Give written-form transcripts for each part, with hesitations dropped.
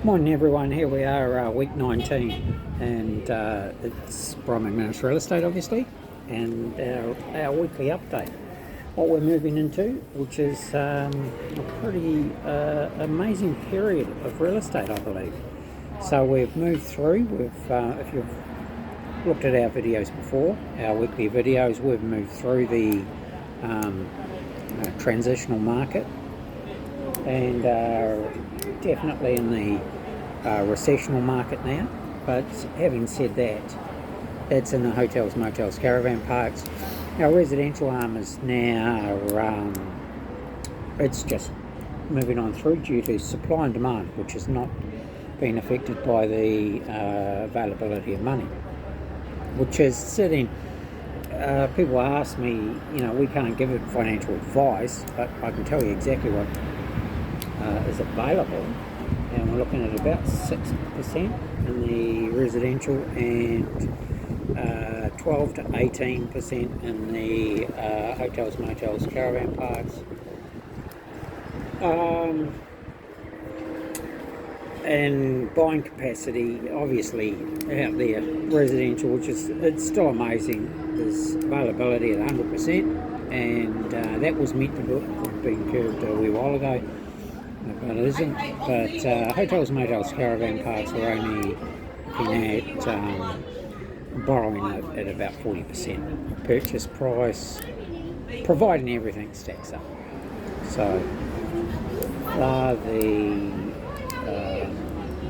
Morning everyone, here we are, week 19, and it's Bryan McManus Real Estate obviously, and our weekly update. What we're moving into, which is a pretty amazing period of real estate, I believe. So we've moved through, if you've looked at our videos before, our weekly videos, we've moved through the transitional market, and definitely in the recessional market now. But having said that, it's in the hotels, motels, caravan parks. Our residential arm is now, it's just moving on through due to supply and demand, which has not been affected by the availability of money, which is sitting. People ask me, we can't give it financial advice, but I can tell you exactly what is available, and we're looking at about 6% in the residential and 12 to 18% in the hotels, motels, caravan parks. And buying capacity, obviously, out there, residential, it's still amazing. There's availability at 100%, and that was meant to be being curbed a wee while ago, but it isn't. But hotels, motels, caravan parks are only looking at borrowing at about 40% purchase price, providing everything stacks up. So the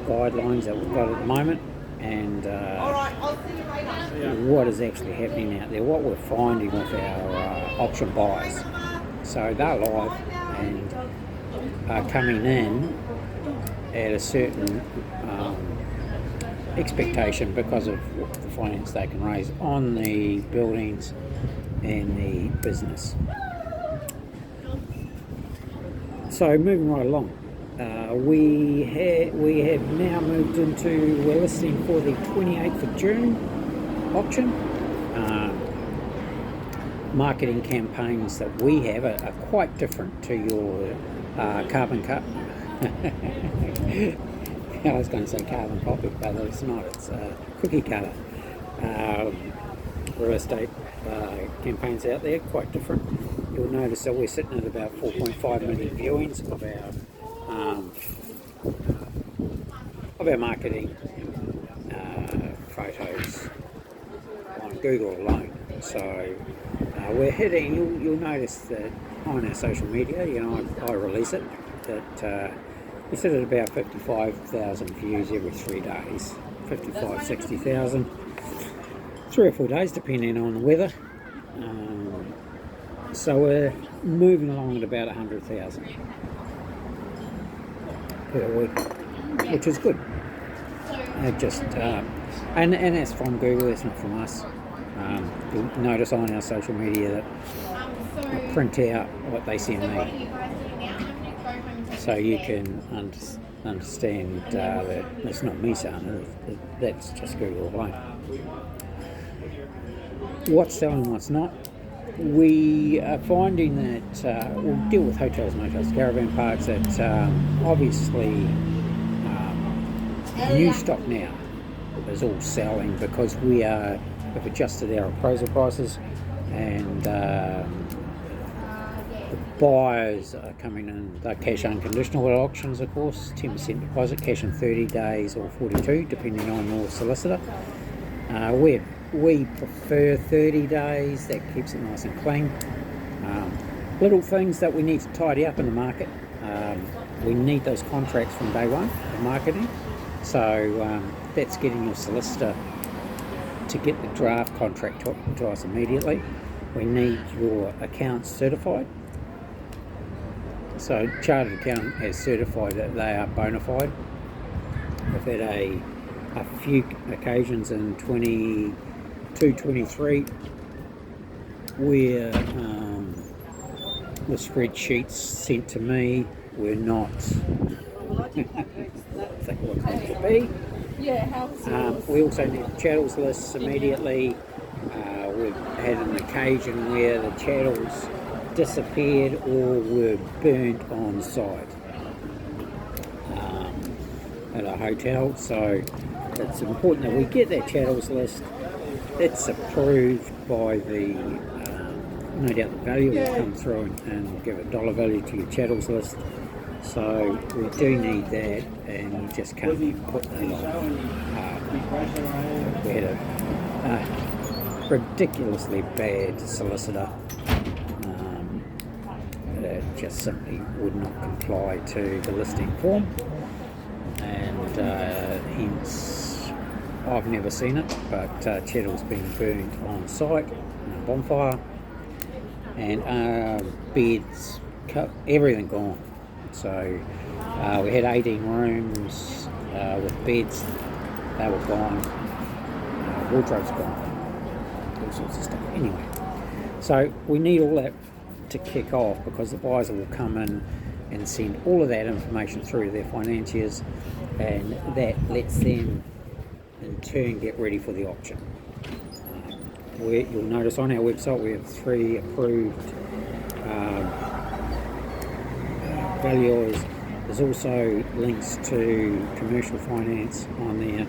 guidelines that we've got at the moment, and what is actually happening out there, what we're finding with our option buyers. So they're live and are coming in at a certain expectation because of the finance they can raise on the buildings and the business. So moving right along, we have now moved into, we're listing for the 28th of June auction. Marketing campaigns that we have are quite different to your carbon cut. I was going to say carbon copy, but it's not. It's cookie cutter real estate campaigns out there, quite different. You'll notice that we're sitting at about 4.5 million viewings of our marketing photos on Google alone. So we're hitting. You'll notice that on our social media, I release it, that we sit at about 55,000 views every 3 days, 55, 60,000, 3 or 4 days depending on the weather. So we're moving along at about 100,000 per week, which is good. And that's from Google, that's not from us. You'll notice on our social media that I print out what they send me, so you can understand that it's not me saying it, that's just Google alone. What's selling, what's not? We are finding that we'll deal with hotels, motels, caravan parks, that obviously new stock now is all selling because we've adjusted our appraisal prices, and the buyers are coming in. They're cash unconditional at auctions, of course, 10% deposit, cash in 30 days or 42, depending on your solicitor. We prefer 30 days. That keeps it nice and clean. Little things that we need to tidy up in the market. We need those contracts from day one for marketing. So that's getting your solicitor to get the draft contract to us immediately. We need your accounts certified. So Chartered Accountant has certified that they are bona fide. We've had a few occasions in 22-23 where the spreadsheets sent to me were not what they should be. We also need chattels lists immediately. We've had an occasion where the chattels disappeared or were burnt on site. at a hotel, so it's important that we get that chattels list. It's approved by the, no doubt the value will come through and give a dollar value to your chattels list. So we do need that, and you just can't put that on. We had a ridiculously bad solicitor that just simply would not comply to the listing form, and hence I've never seen it, but chattels being burned on site in a bonfire, and beds, everything gone. So we had 18 rooms with beds, they were gone, wardrobes gone, all sorts of stuff. Anyway, so we need all that to kick off, because the buyers will come in and send all of that information through to their financiers, and that lets them in turn get ready for the auction. You'll notice on our website we have 3 approved valuers. There's also links to commercial finance on there.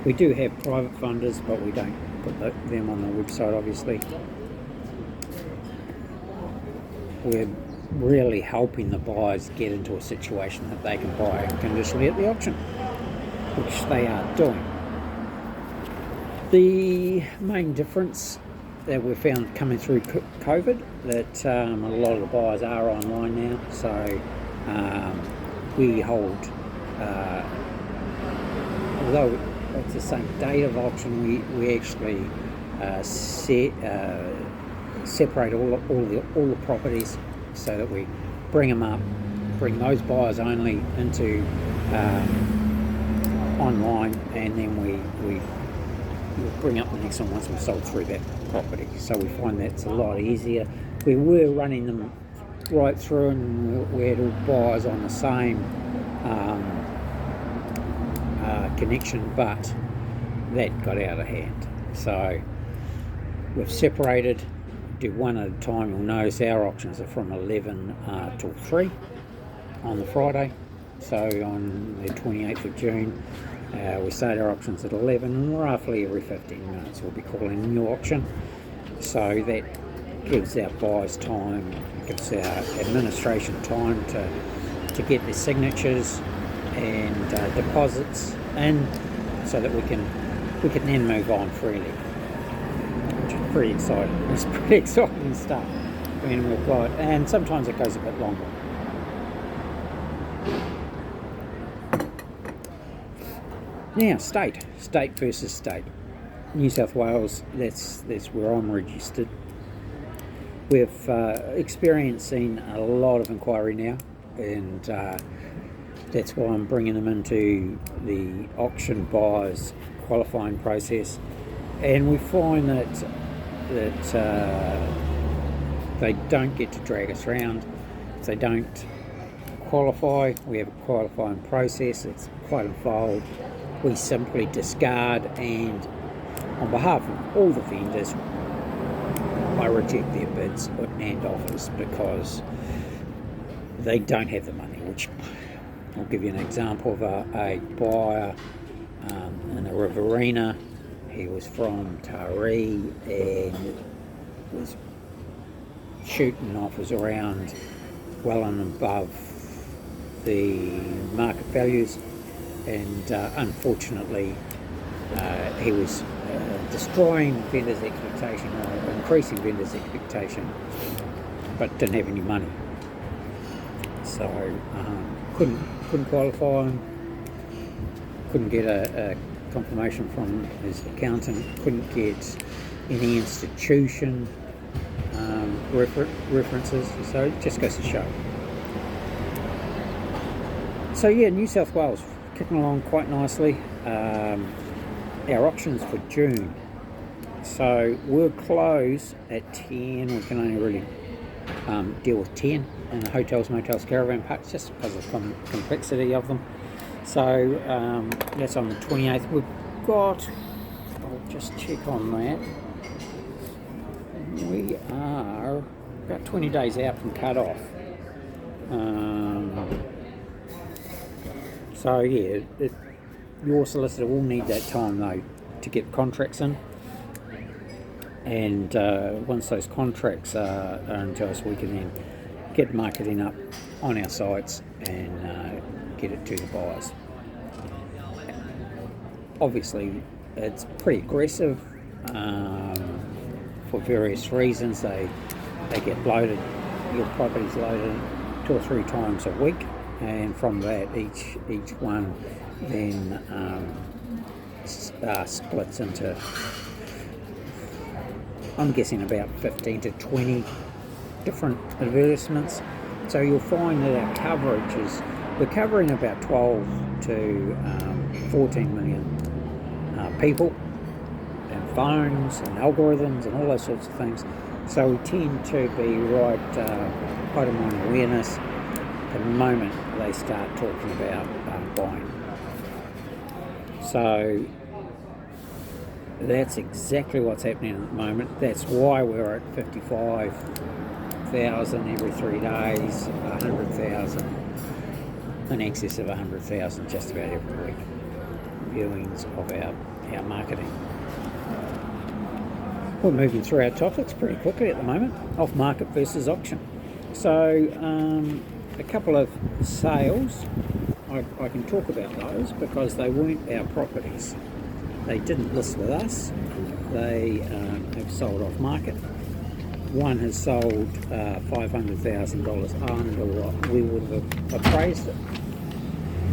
We do have private funders, but we don't put them on the website, obviously. We're really helping the buyers get into a situation that they can buy unconditionally at the auction, which they are doing. The main difference that we've found coming through COVID, that a lot of the buyers are online now, so we hold, although it's the same date of auction, we actually separate all the properties, so that we bring them up, bring those buyers only into online, and then we bring up the next one once we've sold through that property. So we find that's a lot easier. We were running them right through, and we had all buyers on the same connection, but that got out of hand. So we've separated, do one at a time. You'll notice our auctions are from 11 till 3 on the Friday. So on the 28th of June, we start our auctions at 11, and roughly every 15 minutes we'll be calling a new auction. So that gives our buyers time, gives our administration time to get their signatures and deposits in, so that we can then move on freely, which is pretty exciting. It's pretty exciting stuff when we've got, and sometimes it goes a bit longer. Now, state versus state. New South Wales, that's where I'm registered. We've experiencing a lot of inquiry now, and that's why I'm bringing them into the auction buyers qualifying process. And we find that they don't get to drag us around. If they don't qualify, we have a qualifying process. It's quite involved. We simply discard, and on behalf of all the vendors, I reject their bids and offers, because they don't have the money. Which I'll give you an example of a buyer in a Riverina. He was from Taree and was shooting offers around well and above the market values, and unfortunately he was destroying vendors' expectation, or increasing vendors' expectation, but didn't have any money. So couldn't qualify him, couldn't get a confirmation from his accountant, couldn't get any institution references, so it just goes to show. So yeah, New South Wales kicking along quite nicely. Our auctions for June, so we'll close at 10. We can only really deal with 10 in the hotels, motels, caravan parks, just because of the complexity of them. So that's on the 28th. We've got, I'll just check on that, we are about 20 days out from cut off. So yeah, Your solicitor will need that time though to get contracts in, and once those contracts are into us, we can then get marketing up on our sites and get it to the buyers. Obviously, it's pretty aggressive for various reasons. They get loaded, your property's loaded 2 or 3 times a week, and from that each one then splits into, I'm guessing, about 15 to 20 different advertisements. So you'll find that our coverage is, we're covering about 12 to 14 million people, and phones and algorithms and all those sorts of things. So we tend to be right on awareness the moment they start talking about buying. So that's exactly what's happening at the moment. That's why we're at 55,000 every 3 days, 100,000, in excess of 100,000 just about every week, viewings of our marketing. We're moving through our topics pretty quickly at the moment. Off-market versus auction. So a couple of sales, I can talk about those because they weren't our properties. They didn't list with us. They have sold off-market. One has sold $500,000 under what we would have appraised it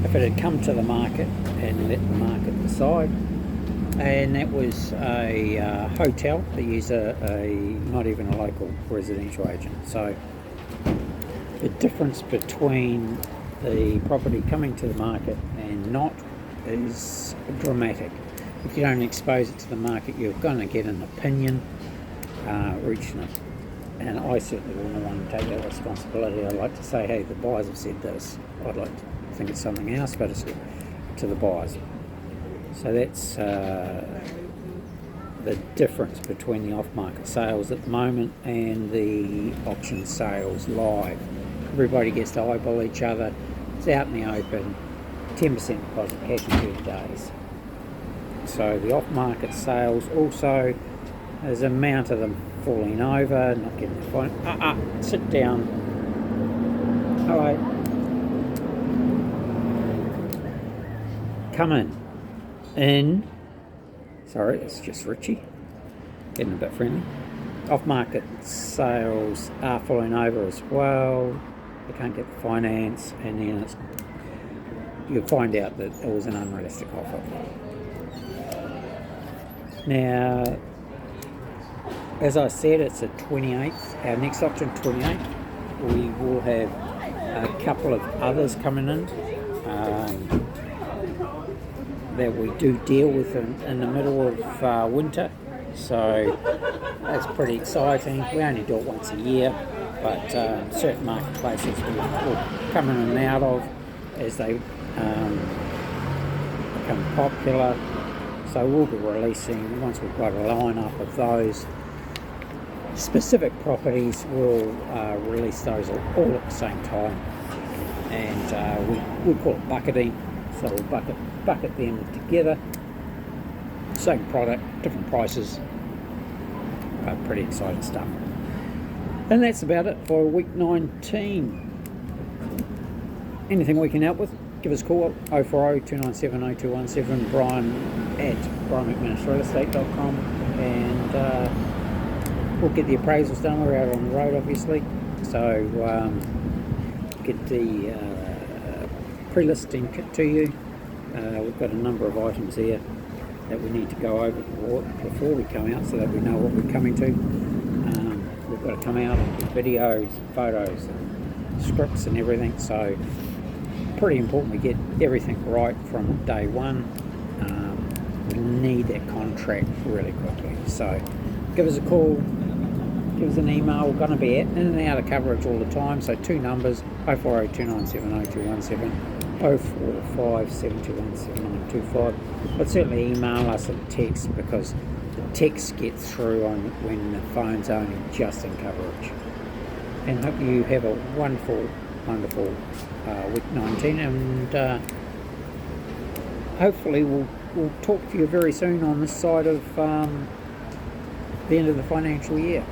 if it had come to the market and let the market decide. And that was a hotel. They use a not even a local residential agent. So the difference between the property coming to the market and not is dramatic. If you don't expose it to the market, you're going to get an opinion reaching it. And I certainly wouldn't want to take that responsibility. I'd like to say, hey, the buyers have said this. I'd like to think it's something else, but it's to the buyers. So that's the difference between the off-market sales at the moment and the auction sales live. Everybody gets to eyeball each other. It's out in the open, 10% deposit cash in 30 days. So the off-market sales also, there's an amount of them falling over, not getting the phone. Sit down. Hello. Come in. Sorry, it's just Richie. Getting a bit friendly. Off-market sales are falling over as well. They can't get the finance, and then you'll find out that it was an unrealistic offer. Now, as I said, it's the 28th, our next auction 28th. We will have a couple of others coming in that we do deal with in the middle of winter. So that's pretty exciting. We only do it once a year, but certain marketplaces will come in and out of as they become popular. So we'll be releasing, once we've got a lineup of those specific properties, we'll release those all at the same time. And we call it bucketing. So we'll bucket them together. Same product, different prices. Pretty exciting stuff. And that's about it for week 19. Anything we can help with, give us a call, 040 297 0217, Brian at brianmcmanusrealestate.com, and we'll get the appraisals done. We're out on the road, obviously, so get the pre-listing kit to you. We've got a number of items here that we need to go over before we come out so that we know what we're coming to. We've got to come out and get videos, photos, and scripts and everything, so pretty important we get everything right from day one. We need that contract really quickly, so give us a call, give us an email. We're going to be in and out of coverage all the time, so 2 numbers, 040 297 0217, 045 721 7925. But certainly email us and text, because the text gets through when the phone's only just in coverage. And hope you have a wonderful week 19, and hopefully we'll talk to you very soon on this side of the end of the financial year.